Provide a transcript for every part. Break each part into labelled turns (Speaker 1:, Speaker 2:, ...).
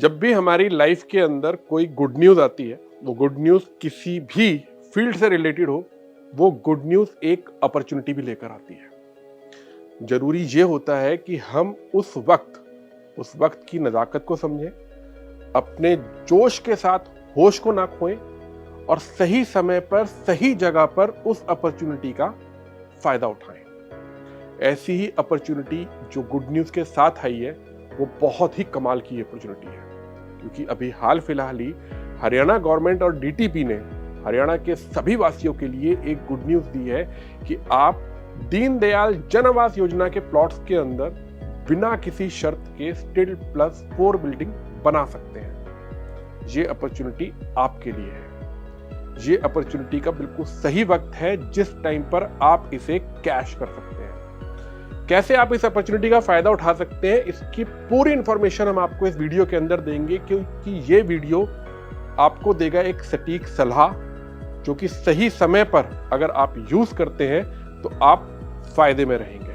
Speaker 1: जब भी हमारी लाइफ के अंदर कोई गुड न्यूज़ आती है, वो गुड न्यूज़ किसी भी फील्ड से रिलेटेड हो, वो गुड न्यूज़ एक अपॉर्चुनिटी भी लेकर आती है। जरूरी ये होता है कि हम उस वक्त की नज़ाकत को समझें, अपने जोश के साथ होश को ना खोएं और सही समय पर सही जगह पर उस अपॉर्चुनिटी का फायदा उठाएं। ऐसी ही अपॉर्चुनिटी जो गुड न्यूज़ के साथ आई है, वो बहुत ही कमाल की अपॉर्चुनिटी है, क्योंकि अभी हाल फिलहाल ही हरियाणा गवर्नमेंट और डीटीपी ने हरियाणा के सभी वासियों के लिए एक गुड न्यूज़ दी है कि आप दीनदयाल जन आवास योजना के प्लॉट्स के अंदर बिना किसी शर्त के स्टील +4 बिल्डिंग बना सकते हैं। ये अपॉर्चुनिटी आपके लिए है। ये अपॉर्चुनिटी का बिल्कुल सही वक्त है जिस टाइम पर आप इसे कैश कर सकते हैं। कैसे आप इस अपॉर्चुनिटी का फायदा उठा सकते हैं, इसकी पूरी इंफॉर्मेशन हम आपको इस वीडियो के अंदर देंगे, क्योंकि ये वीडियो आपको देगा एक सटीक सलाह जो कि सही समय पर अगर आप यूज करते हैं तो आप फायदे में रहेंगे।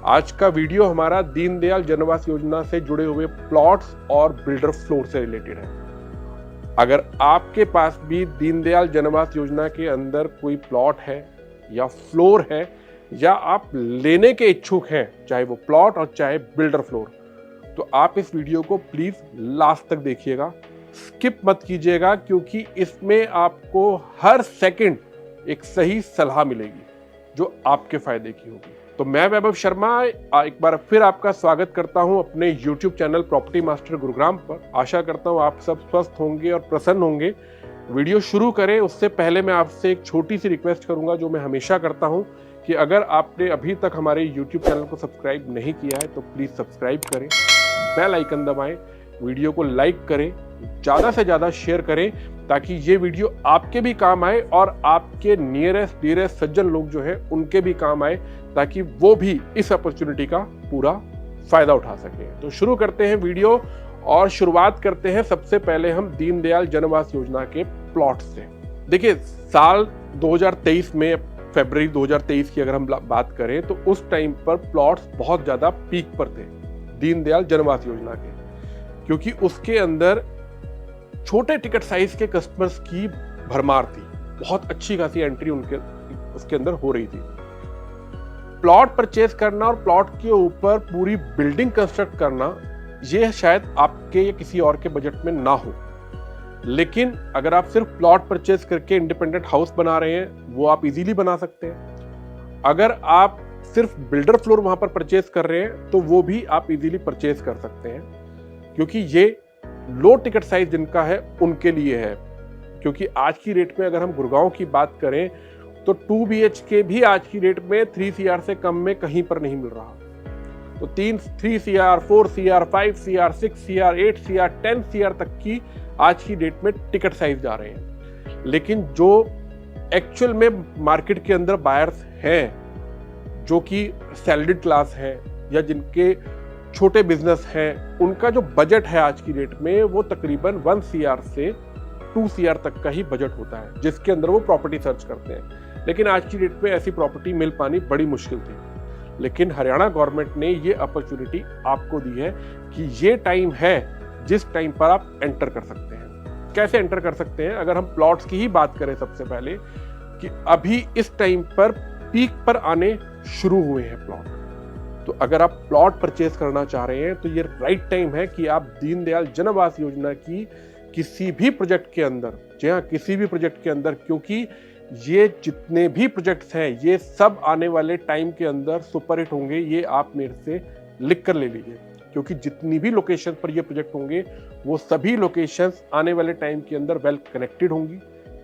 Speaker 1: आज का वीडियो हमारा दीनदयाल जन आवास योजना से जुड़े हुए प्लॉट्स और बिल्डर फ्लोर से रिलेटेड है। अगर आपके पास भी दीनदयाल जन आवास योजना के अंदर कोई प्लॉट है या फ्लोर है या आप लेने के इच्छुक हैं, चाहे वो प्लॉट और चाहे बिल्डर फ्लोर, तो आप इस वीडियो को प्लीज लास्ट तक देखिएगा, स्किप मत कीजिएगा, क्योंकि इसमें आपको हर सेकंड एक सही सलाह मिलेगी जो आपके फायदे की होगी। तो मैं वैभव शर्मा एक बार फिर आपका स्वागत करता हूं अपने YouTube channel property master Gurugram पर। आशा करता हूं आप सब स्वस्थ होंगे और प्रसन्न होंगे। वीडियो शुरू करें उससे पहले मैं आपसे एक छोटी सी रिक्वेस्ट करूंगा, जो मैं हमेशा करता हूं, कि अगर आपने अभी तक हमारे YouTube चैनल को सब्सक्राइब नहीं किया है तो प्लीज सब्सक्राइब करें, बेल आइकन दबाएं, वीडियो को लाइक करें, ज़्यादा से ज़्यादा शेयर करें, ताकि ये वीडियो आपके भी काम आए और आपके नियरेस्ट डियरेस्ट सज्जन लोग जो हैं उनके भी काम आए, ताकि वो भी इस अपॉर्चुनिटी का पूरा फायदा उठा सकें। तो शुरू करते हैं वीडियो और शुरुआत करते हैं सबसे पहले हम दीनदयाल जन आवास योजना के प्लॉट से। देखिए, साल 2023 में फरवरी 2023 की अगर हम बात करें तो उस टाइम पर प्लॉट्स बहुत ज़्यादा पीक पर थे दीनदयाल जन आवास योजना के, क्योंकि उसके अंदर छोटे टिकट साइज के कस्टमर्स की भरमार थी, बहुत अच्छी खासी एंट्री उसके अंदर हो रही थी। प्लॉट परचेज करना और प्लॉट के ऊपर पूरी बिल्डिंग कंस्ट्रक्ट करना, ये शायद आपके या किसी और के बजट में ना हो, लेकिन अगर आप सिर्फ प्लॉट परचेज करके इंडिपेंडेंट हाउस बना रहे हैं, वो आप इजीली बना सकते हैं। अगर आप सिर्फ बिल्डर फ्लोर वहां पर परचेज कर रहे हैं तो वो भी आप इजीली परचेज कर सकते हैं, क्योंकि ये लो टिकट साइज जिनका है उनके लिए है। क्योंकि आज की रेट में अगर हम गुड़गांव की बात करें तो 2 BHK भी आज की रेट में 3 CR से कम में कहीं पर नहीं मिल रहा। तो 3 CR, 4 CR, 5 CR, 6 CR, 8 CR, 10 CR तक की आज की डेट में टिकट साइज जा रहे हैं। लेकिन जो एक्चुअल में मार्केट के अंदर बायर्स हैं, जो कि सैलरीड क्लास है या जिनके छोटे बिजनेस हैं, उनका जो बजट है आज की डेट में वो तकरीबन 1 CR से 2 CR तक का ही बजट होता है, जिसके अंदर वो प्रॉपर्टी सर्च करते हैं। लेकिन आज की डेट में ऐसी प्रॉपर्टी मिल पानी बड़ी मुश्किल थी। लेकिन हरियाणा गवर्नमेंट ने ये अपॉर्चुनिटी आपको दी है कि ये टाइम है जिस टाइम पर आप एंटर कर सकते हैं। कैसे एंटर कर सकते हैं? अगर हम प्लॉट्स की ही बात करें सबसे पहले, कि अभी इस टाइम पर पीक पर आने शुरू हुए हैं प्लॉट, तो अगर आप प्लॉट परचेज करना चाह रहे हैं तो ये राइट टाइम है कि आप दीनदयाल जन आवास योजना की किसी भी प्रोजेक्ट के अंदर, जी हाँ, किसी भी प्रोजेक्ट के अंदर, क्योंकि ये जितने भी प्रोजेक्ट्स हैं ये सब आने वाले टाइम के अंदर सुपरहिट होंगे। ये आप मेरे से लिख कर ले लीजिए, क्योंकि जितनी भी लोकेशन पर ये प्रोजेक्ट होंगे वो सभी लोकेशंस आने वाले टाइम के अंदर वेल कनेक्टेड होंगी,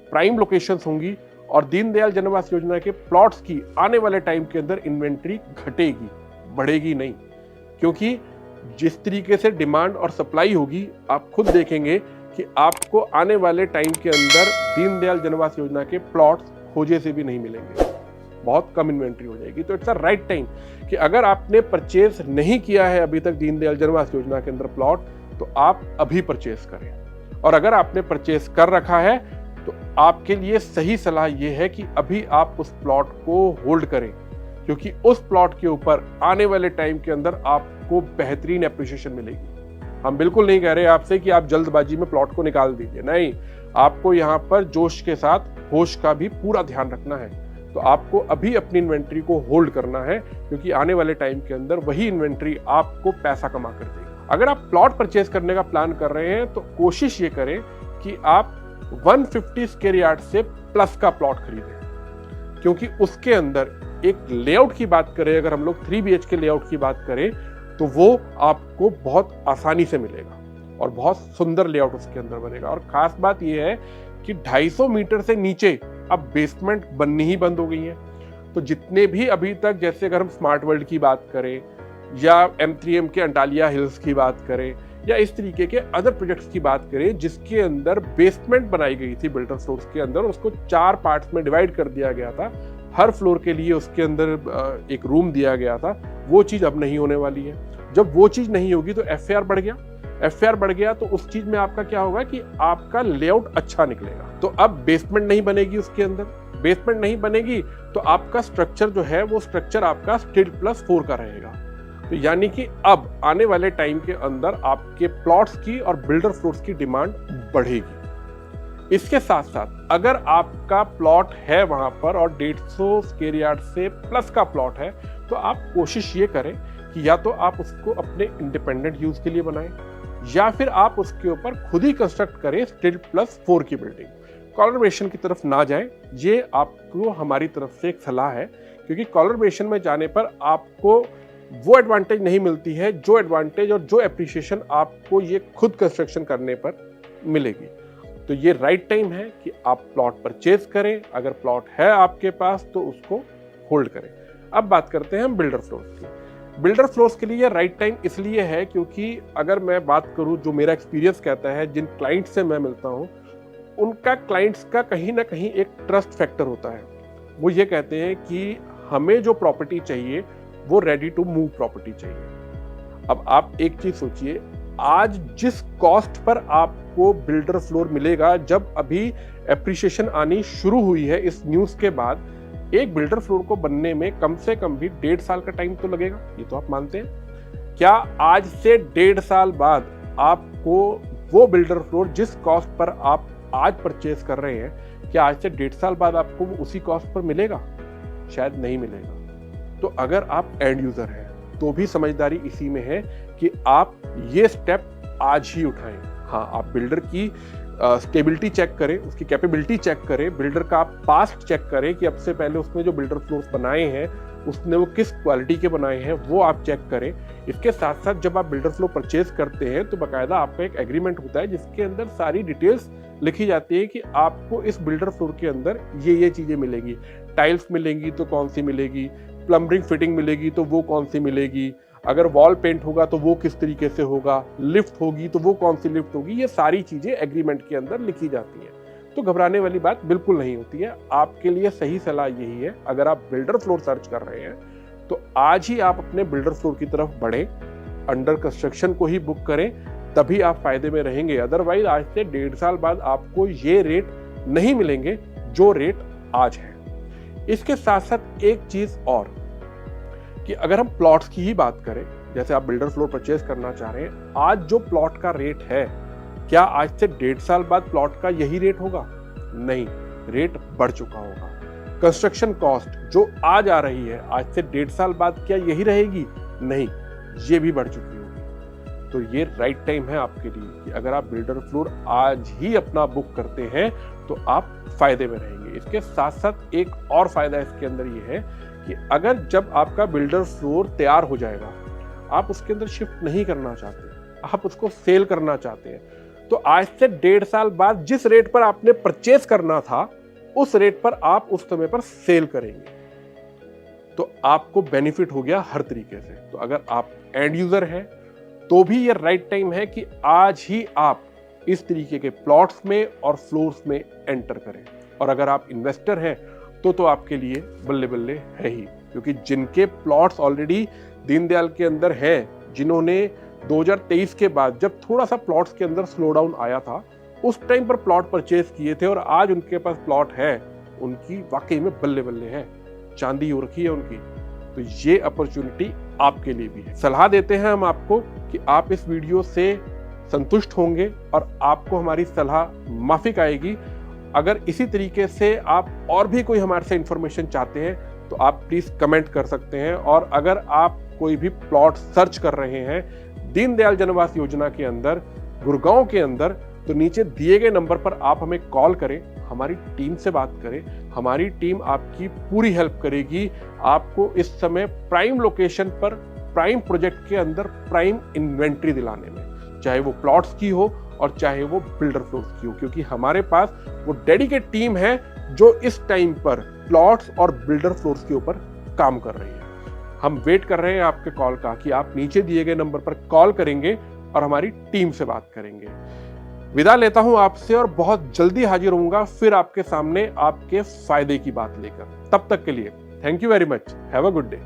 Speaker 1: प्राइम लोकेशंस होंगी, और दीनदयाल जन आवास योजना के प्लॉट्स की आने वाले टाइम के अंदर इन्वेंट्री घटेगी, बढ़ेगी नहीं। क्योंकि जिस तरीके से डिमांड और सप्लाई होगी, आप खुद देखेंगे कि आपको आने वाले टाइम के अंदर दीनदयाल जन आवास योजना के प्लॉट्स खोजे से भी नहीं मिलेंगे, बहुत कम इन्वेंट्री हो जाएगी। तो इट्स अ राइट टाइम कि अगर आपने परचेज नहीं किया है अभी तक दीनदयाल जन आवास योजना के अंदर प्लॉट, तो आप अभी परचेज करें। और अगर आपने परचेज कर रखा है तो आपके लिए सही सलाह यह है कि अभी आप उस प्लॉट को होल्ड करें, क्योंकि उस प्लॉट के ऊपर आने वाले टाइम के अंदर आपको बेहतरीन एप्रिसिएशन मिलेगी। हम बिल्कुल नहीं कह रहे आपसे कि आप जल्दबाजी में प्लॉट को निकाल दीजिए, नहीं, आपको यहाँ पर जोश के साथ होश का भी पूरा ध्यान रखना है। तो आपको अभी अपनी इन्वेंट्री को होल्ड करना है, क्योंकि आने वाले टाइम के अंदर वही इन्वेंट्री आपको पैसा कमा कर देगी। अगर आप प्लॉट परचेज करने का प्लान कर रहे हैं तो कोशिश ये करें कि आप 150 स्क्वायर यार्ड से प्लस का प्लॉट खरीदें, क्योंकि उसके अंदर एक लेआउट की बात करें, अगर हम लोग 3 BHK लेआउट की बात करें तो वो आपको बहुत आसानी से मिलेगा और बहुत सुंदर लेआउट उसके अंदर बनेगा। और खास बात यह है कि 250 मीटर से नीचे अब बेसमेंट बननी ही बंद हो गई है। तो जितने भी अभी तक, जैसे अगर हम स्मार्ट वर्ल्ड की बात करें या M3M के अंटालिया हिल्स की बात करें या इस तरीके के अदर प्रोजेक्ट्स की बात करें जिसके अंदर बेसमेंट बनाई गई थी बिल्डर फ्लोर्स के अंदर, उसको 4 पार्ट्स में डिवाइड कर दिया गया था, हर फ्लोर के लिए उसके अंदर एक रूम दिया गया था, वो चीज़ अब नहीं होने वाली है। जब वो चीज़ नहीं होगी तो FAR बढ़ गया, FAR बढ़ गया तो उस चीज़ में आपका क्या होगा कि आपका लेआउट अच्छा निकलेगा। तो अब बेसमेंट नहीं बनेगी उसके अंदर, बेसमेंट नहीं बनेगी तो आपका स्ट्रक्चर जो है वो स्ट्रक्चर आपका स्टील+4 का रहेगा। तो यानी कि अब आने वाले टाइम के अंदर आपके प्लॉट्स की और बिल्डर फ्लोर्स की डिमांड बढ़ेगी। इसके साथ साथ अगर आपका प्लॉट है वहां पर और 150 स्क्वायर यार्ड से प्लस का प्लॉट है तो आप कोशिश ये करें कि या तो आप उसको अपने इंडिपेंडेंट यूज के लिए बनाएं या फिर आप उसके ऊपर खुद ही कंस्ट्रक्ट करें स्टील+4 की बिल्डिंग। कॉलरमेशन की तरफ ना जाएं, ये आपको हमारी तरफ से एक सलाह है, क्योंकि कॉलरमेशन में जाने पर आपको वो एडवांटेज नहीं मिलती है जो एडवांटेज और जो एप्रिसिएशन आपको ये खुद कंस्ट्रक्शन करने पर मिलेगी। तो ये राइट टाइम है कि आप प्लॉट परचेज करें, अगर प्लॉट है आपके पास तो उसको होल्ड करें। अब बात करते हैं हम बिल्डर फ्लोर्स की। बिल्डर फ्लोर्स के लिए ये राइट टाइम इसलिए है क्योंकि अगर मैं बात करूं, जो मेरा एक्सपीरियंस कहता है, जिन क्लाइंट से मैं मिलता हूं, उनका क्लाइंट्स का कहीं ना कहीं एक ट्रस्ट फैक्टर होता है। वो ये कहते हैं कि हमें जो प्रॉपर्टी चाहिए वो रेडी टू मूव प्रॉपर्टी चाहिए। अब आप एक चीज सोचिए, आज जिस कॉस्ट पर आपको बिल्डर फ्लोर मिलेगा, जब अभी एप्रिसिएशन आनी शुरू हुई है इस न्यूज के बाद, एक बिल्डर फ्लोर को बनने में कम से कम भी 1.5 साल का टाइम तो लगेगा, ये तो आप मानते हैं। क्या आज से 1.5 साल बाद आपको वो बिल्डर फ्लोर जिस कॉस्ट पर आप आज परचेज कर रहे हैं, क्या आज से 1.5 साल बाद आपको वो उसी कॉस्ट पर मिलेगा? शायद नहीं मिलेगा। तो अगर आप एंड यूजर हैं तो भी समझदारी इसी में है कि आप ये स्टेप आज ही उठाएं। हाँ, आप बिल्डर की स्टेबिलिटी चेक करें, उसकी कैपेबिलिटी चेक करें, बिल्डर का आप पास्ट चेक करें कि अब से पहले उसने जो बिल्डर फ्लोर्स बनाए हैं उसने वो किस क्वालिटी के बनाए हैं, वो आप चेक करें। इसके साथ साथ जब आप बिल्डर फ्लोर परचेज करते हैं तो बाकायदा आपका एक एग्रीमेंट होता है जिसके अंदर सारी डिटेल्स लिखी जाती है कि आपको इस बिल्डर फ्लोर के अंदर ये चीजें मिलेंगी। टाइल्स मिलेंगी तो कौन सी मिलेगी, प्लम्बिंग फिटिंग मिलेगी तो वो कौन सी मिलेगी, अगर वॉल पेंट होगा तो वो किस तरीके से होगा, लिफ्ट होगी तो वो कौन सी लिफ्ट होगी, ये सारी चीजें एग्रीमेंट के अंदर लिखी जाती है। तो घबराने वाली बात बिल्कुल नहीं होती है। आपके लिए सही सलाह यही है, अगर आप बिल्डर फ्लोर सर्च कर रहे हैं तो आज ही आप अपने बिल्डर फ्लोर की तरफ बढ़ें, अंडर कंस्ट्रक्शन को ही बुक करें, तभी आप फायदे में रहेंगे। अदरवाइज आज से 1.5 साल बाद आपको ये रेट नहीं मिलेंगे जो रेट आज है। इसके साथ साथ एक चीज और कि अगर हम प्लॉट्स की ही बात करें, जैसे आप बिल्डर फ्लोर परचेज करना चाह रहे हैं, आज जो प्लॉट का रेट है, क्या आज से 1.5 साल बाद प्लॉट का यही रेट होगा? नहीं, रेट बढ़ चुका होगा। कंस्ट्रक्शन कॉस्ट जो आज आ रही है, आज से 1.5 साल बाद क्या यही रहेगी? नहीं, ये भी बढ़ चुकी होगी। तो ये राइट टाइम है आपके लिए कि अगर आप बिल्डर फ्लोर आज ही अपना बुक करते हैं तो आप फायदे में रहेंगे। इसके साथ साथ एक और फायदा इसके अंदर ये है कि अगर जब आपका बिल्डर फ्लोर तैयार हो जाएगा, आप उसके अंदर शिफ्ट नहीं करना चाहते, आप उसको सेल करना चाहते हैं, तो आज से 1.5 साल बाद जिस रेट पर आपने परचेज करना था उस रेट पर आप उस समय पर सेल करेंगे, तो आपको बेनिफिट हो गया हर तरीके से। तो अगर आप एंड यूजर हैं तो भी ये राइट टाइम है कि आज ही आप इस तरीके के प्लॉट्स में और फ्लोर्स में एंटर करें। और अगर आप इन्वेस्टर हैं तो आपके लिए बल्ले बल्ले है ही, क्योंकि जिनके प्लॉट्स ऑलरेडी दीनदयाल के अंदर हैं, जिन्होंने 2023 के बाद जब थोड़ा सा प्लॉट्स के अंदर स्लो डाउन आया था, उस टाइम पर प्लॉट परचेज किए थे और आज उनके पास प्लॉट है, उनकी वाकई में बल्ले बल्ले है, चांदी हो रखी है उनकी। तो ये अपॉर्चुनिटी आपके लिए भी है। सलाह देते हैं हम आपको कि आप इस वीडियो से संतुष्ट होंगे और आपको हमारी सलाह माफिक आएगी। अगर इसी तरीके से आप और भी कोई हमारे से इंफॉर्मेशन चाहते हैं तो आप प्लीज कमेंट कर सकते हैं। और अगर आप कोई भी प्लॉट सर्च कर रहे हैं दीनदयाल जनआवास योजना के अंदर गुड़गांव के अंदर, तो नीचे दिए गए नंबर पर आप हमें कॉल करें, हमारी टीम से बात करें। हमारी टीम आपकी पूरी हेल्प करेगी आपको इस समय प्राइम लोकेशन पर प्राइम प्रोजेक्ट के अंदर प्राइम इन्वेंट्री दिलाने में, चाहे वो प्लॉट्स की हो और चाहे वो बिल्डर फ्लोर्स की हो, क्योंकि हमारे पास वो डेडिकेट टीम है जो इस टाइम पर प्लॉट्स और बिल्डर फ्लोर्स के ऊपर काम कर रही है। हम वेट कर रहे हैं आपके कॉल का कि आप नीचे दिए गए नंबर पर कॉल करेंगे और हमारी टीम से बात करेंगे। विदा लेता हूं आपसे और बहुत जल्दी हाजिर होऊंगा फिर आपके सामने आपके फायदे की बात लेकर। तब तक के लिए thank you very much. Have a good day.